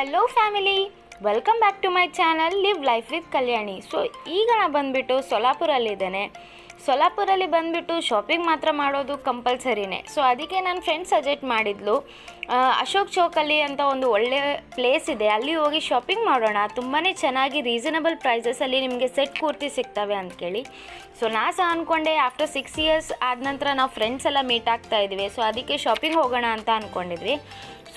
Hello family, welcome back to my channel live life with Kalyani. So ಈಗ ನಾನು ಬಂದುಬಿಟ್ಟು ಸೊಲ್ಲಾಪುರಲ್ಲಿದ್ದೇನೆ. ಸೊಲ್ಲಾಪುರಲ್ಲಿ ಬಂದುಬಿಟ್ಟು ಶಾಪಿಂಗ್ ಮಾತ್ರ ಮಾಡೋದು ಕಂಪಲ್ಸರಿನೇ. ಸೊ ಅದಕ್ಕೆ ನನ್ನ ಫ್ರೆಂಡ್ ಸಜೆಸ್ಟ್ ಮಾಡಿದ್ಲು, ಅಶೋಕ್ ಚೌಕಲ್ಲಿ ಅಂತ ಒಂದು ಒಳ್ಳೆಯ ಪ್ಲೇಸ್ ಇದೆ, ಅಲ್ಲಿ ಹೋಗಿ ಶಾಪಿಂಗ್ ಮಾಡೋಣ, ತುಂಬಾ ಚೆನ್ನಾಗಿ ರೀಸನಬಲ್ ಪ್ರೈಸಸಲ್ಲಿ ನಿಮಗೆ ಸೆಟ್ ಕುರ್ತಿ ಸಿಗ್ತವೆ ಅಂದ್ಕೇಳಿ. ಸೊ ನಾನು ಸಹ ಅಂದ್ಕೊಂಡೆ, ಆಫ್ಟರ್ 6 ಇಯರ್ಸ್ ಆದ ನಂತರ ನಾವು ಫ್ರೆಂಡ್ಸ್ ಎಲ್ಲ ಮೀಟ್ ಆಗ್ತಾ ಇದ್ವಿ. ಸೊ ಅದಕ್ಕೆ ಶಾಪಿಂಗ್ ಹೋಗೋಣ ಅಂತ ಅಂದ್ಕೊಂಡಿದ್ವಿ.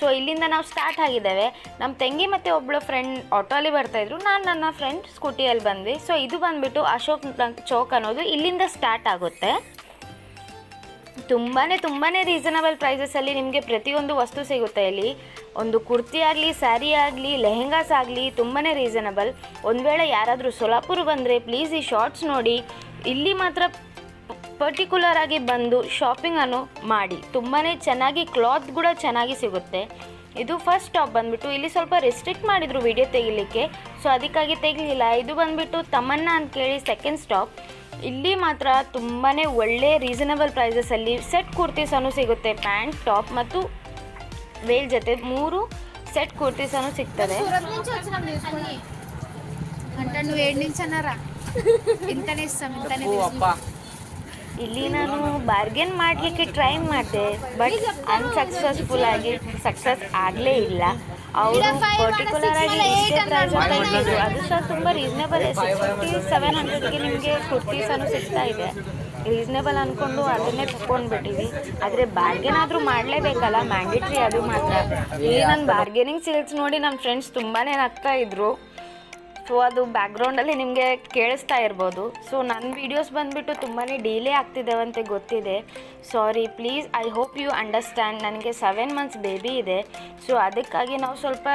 ಸೊ ಇಲ್ಲಿಂದ ನಾವು ಸ್ಟಾರ್ಟ್ ಆಗಿದ್ದೇವೆ. ನಮ್ಮ ತಂಗಿ ಮತ್ತು ಒಬ್ಬಳು ಫ್ರೆಂಡ್ ಆಟೋಲ್ಲಿ ಬರ್ತಾಯಿದ್ರು, ನಾನು ನನ್ನ ಫ್ರೆಂಡ್ ಸ್ಕೂಟಿಯಲ್ಲಿ ಬಂದ್ವಿ. ಸೊ ಇದು ಬಂದುಬಿಟ್ಟು ಅಶೋಕ್ ಚೌಕ್ ಅನ್ನೋದು ಇಲ್ಲಿಂದ ಸ್ಟಾರ್ಟ್ ಆಗುತ್ತೆ. ತುಂಬಾ ರೀಸನಬಲ್ ಪ್ರೈಸಸಲ್ಲಿ ನಿಮಗೆ ಪ್ರತಿಯೊಂದು ವಸ್ತು ಸಿಗುತ್ತೆ ಇಲ್ಲಿ. ಒಂದು ಕುರ್ತಿ ಆಗಲಿ, ಸ್ಯಾರಿ ಆಗಲಿ, ಲೆಹೆಂಗಾಸ್ ಆಗಲಿ ತುಂಬಾ ರೀಸನಬಲ್. ಒಂದು ವೇಳೆ ಯಾರಾದರೂ ಸೊಲ್ಲಾಪುರ ಬಂದರೆ ಪ್ಲೀಸ್ ಈ ಶಾರ್ಟ್ಸ್ ನೋಡಿ, ಇಲ್ಲಿ ಮಾತ್ರ ಪರ್ಟಿಕ್ಯುಲರ್ ಆಗಿ ಬಂದು ಶಾಪಿಂಗನ್ನು ಮಾಡಿ. ತುಂಬಾ ಚೆನ್ನಾಗಿ ಕ್ಲಾತ್ ಕೂಡ ಚೆನ್ನಾಗಿ ಸಿಗುತ್ತೆ. ಇದು ಫಸ್ಟ್ ಸ್ಟಾಪ್ ಬಂದುಬಿಟ್ಟು, ಇಲ್ಲಿ ಸ್ವಲ್ಪ ರೆಸ್ಟ್ರಿಕ್ಟ್ ಮಾಡಿದರು ವಿಡಿಯೋ ತೆಗಿಲಿಕ್ಕೆ, ಸೊ ಅದಕ್ಕಾಗಿ ತೆಗಲಿಲ್ಲ. ಇದು ಬಂದುಬಿಟ್ಟು ತಮನ್ನಾ ಅಂತ ಕೇಳಿ ಸೆಕೆಂಡ್ ಸ್ಟಾಪ್. ಇಲ್ಲಿ ಮಾತ್ರ ತುಂಬಾ ಒಳ್ಳೆ ರೀಸನಬಲ್ ಪ್ರೈಸಸಲ್ಲಿ ಸೆಟ್ ಕುರ್ತೀಸನ್ನು ಸಿಗುತ್ತೆ. ಪ್ಯಾಂಟ್, ಟಾಪ್ ಮತ್ತು ವೇಲ್ ಜೊತೆ 3 ಸೆಟ್ ಕುರ್ತೀಸನ್ನು ಸಿಗ್ತದೆ. ಇಲ್ಲಿ ನಾನು ಬಾರ್ಗೇನ್ ಮಾಡಲಿಕ್ಕೆ ಟ್ರೈ ಮಾಡಿದೆ, ಬಟ್ ಅನ್ಸಕ್ಸಸ್ಫುಲ್ ಆಗಿ ಸಕ್ಸಸ್ ಆಗಲೇ ಇಲ್ಲ. ಅವರು ಪರ್ಟಿಕ್ಯುಲರ್ ಆಗಿ ಇಷ್ಟೇ ಪ್ರೈಸ್ ಅಂತ ಇಟ್ಟಿದ್ರು, ಅದು ಸಹ ತುಂಬ ರೀಸನೇಬಲ್. 650-700ಗೆ ನಿಮಗೆ ಕುರ್ತೀಸನ್ನು ಸಿಗ್ತಾ ಇದೆ. ರೀಸನೇಬಲ್ ಅಂದ್ಕೊಂಡು ಅದನ್ನೇ ತೊಗೊಂಡ್ಬಿಟ್ಟಿವಿ. ಆದರೆ ಬಾರ್ಗೇನ್ ಆದರೂ ಮಾಡಲೇಬೇಕಲ್ಲ, ಮ್ಯಾಂಡೇಟ್ರಿ ಅದು ಮಾತ್ರ. ಇಲ್ಲಿ ನನ್ನ ಬಾರ್ಗೇನಿಂಗ್ ಸೇಲ್ಸ್ ನೋಡಿ ನಮ್ಮ ಫ್ರೆಂಡ್ಸ್ ತುಂಬಾ ನಗ್ತಾ ಇದ್ರು. ಸೊ ಅದು ಬ್ಯಾಕ್ಗ್ರೌಂಡಲ್ಲಿ ನಿಮಗೆ ಕೇಳಿಸ್ತಾ ಇರ್ಬೋದು. ಸೊ ನನ್ನ ವೀಡಿಯೋಸ್ ಬಂದುಬಿಟ್ಟು ತುಂಬಾ ಡಿಲೇ ಆಗ್ತಿದ್ದಾವಂತೆ ಗೊತ್ತಿದೆ, sorry please. I hope you understand. ನನಗೆ 7 ಮಂತ್ಸ್ ಬೇಬಿ ಇದೆ. ಸೊ ಅದಕ್ಕಾಗಿ ನಾವು ಸ್ವಲ್ಪ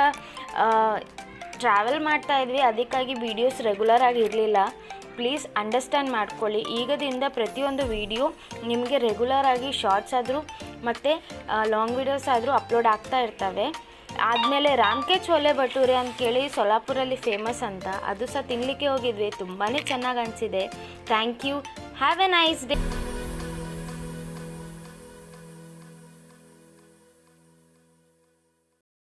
ಟ್ರಾವೆಲ್ ಮಾಡ್ತಾಯಿದ್ವಿ, ಅದಕ್ಕಾಗಿ ವೀಡಿಯೋಸ್ ರೆಗ್ಯುಲರ್ ಆಗಿ ಇರಲಿಲ್ಲ. ಪ್ಲೀಸ್ ಅಂಡರ್ಸ್ಟ್ಯಾಂಡ್ ಮಾಡ್ಕೊಳ್ಳಿ. ಈಗದಿಂದ ಪ್ರತಿಯೊಂದು ವೀಡಿಯೋ ನಿಮಗೆ ರೆಗ್ಯುಲರ್ ಆಗಿ ಶಾರ್ಟ್ಸ್ ಆದರೂ ಮತ್ತು ಲಾಂಗ್ ವೀಡಿಯೋಸ್ ಆದರೂ ಅಪ್ಲೋಡ್ ಆಗ್ತಾ ಇರ್ತವೆ. ಆದಮೇಲೆ ರಾಮ್ಕೆ ಚೋಲೆ ಭಟೂರೆ ಅಂತ ಕೇಳಿ ಸೊಲ್ಲಾಪುರಲ್ಲಿ ಫೇಮಸ್ ಅಂತ, ಅದು ಸಹ ತಿನ್ನಲಿಕ್ಕೆ ಹೋಗಿದ್ವಿ. ತುಂಬಾ ಚೆನ್ನಾಗಿ ಅನಿಸಿದೆ. Thank you. Have a nice day.